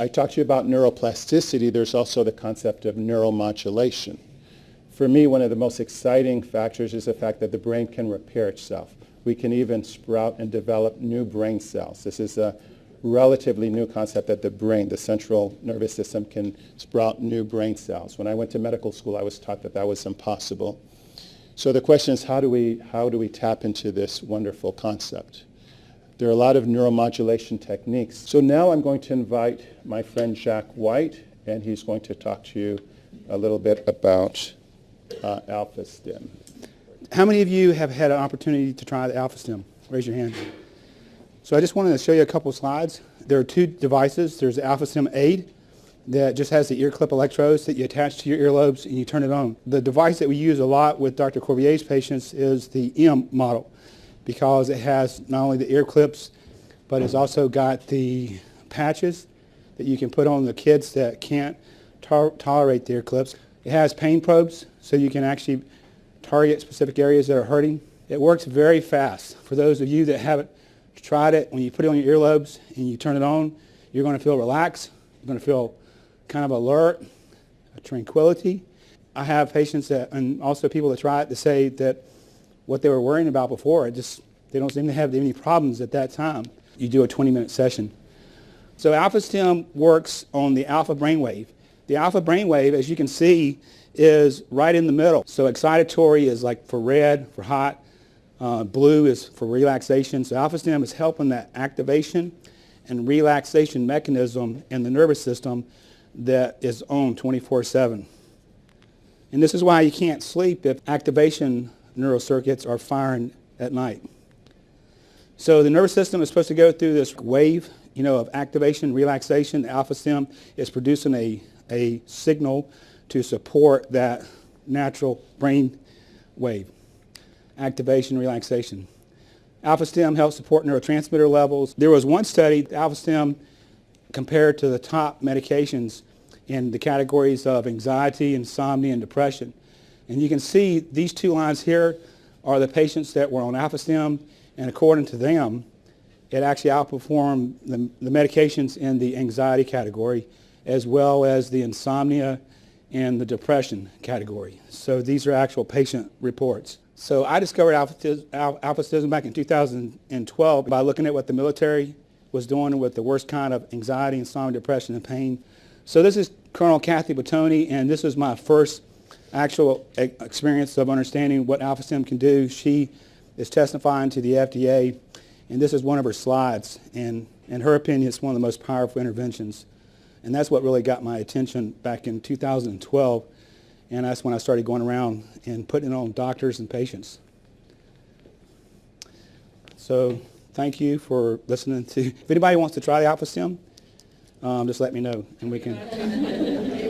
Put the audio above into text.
I talked to you about neuroplasticity. There's also the concept of neuromodulation. For me, one of the most exciting factors is the fact that the brain can repair itself. We can even sprout and develop new brain cells. This is a relatively new concept that the brain, the central nervous system, can sprout new brain cells. When I went to medical school, I was taught that that was impossible. So the question is, how do we tap into this wonderful concept? There are a lot of neuromodulation techniques. So now I'm going to invite my friend Jack White, and he's going to talk to you a little bit about Alpha-Stim. How many of you have had an opportunity to try the Alpha-Stim? Raise your hand. So I just wanted to show you a couple slides. There are two devices. There's the Alpha-Stim Aid that just has the ear clip electrodes that you attach to your earlobes and you turn it on. The device that we use a lot with Dr. Corbier's patients is the M model, because it has not only the ear clips, but it's also got the patches that you can put on the kids that can't tolerate the ear clips. It has pain probes, so you can actually target specific areas that are hurting. It works very fast. For those of you that haven't tried it, when you put it on your earlobes and you turn it on, you're going to feel relaxed. You're going to feel kind of alert, tranquility. I have patients that, and also people that try it, to say that what they were worrying about before, they don't seem to have any problems at that time. You do a 20-minute session. So Alpha-Stim works on the alpha brainwave. The alpha brainwave, as you can see, is right in the middle. So excitatory is like for red, for hot. Blue is for relaxation. So Alpha-Stim is helping that activation and relaxation mechanism in the nervous system that is on 24/7. And this is why you can't sleep if activation neural circuits are firing at night. So the nervous system is supposed to go through this wave, of activation, relaxation. The Alpha-Stim is producing a signal to support that natural brain wave, activation, relaxation. Alpha-Stim helps support neurotransmitter levels. There was one study, Alpha-Stim compared to the top medications in the categories of anxiety, insomnia, and depression. And you can see these two lines here are the patients that were on Alpha-Stim, and according to them, it actually outperformed the medications in the anxiety category, as well as the insomnia and the depression category. So these are actual patient reports. So I discovered Alpha-Stim back in 2012 by looking at what the military was doing with the worst kind of anxiety, insomnia, depression, and pain. So this is Colonel Kathy Bottoni, and this is my first actual experience of understanding what Alpha-Stim can do. She is testifying to the FDA, and this is one of her slides. And in her opinion, it's one of the most powerful interventions. And that's what really got my attention back in 2012. And that's when I started going around and putting it on doctors and patients. So thank you for listening to. If anybody wants to try the Alpha-Stim, just let me know, and we can.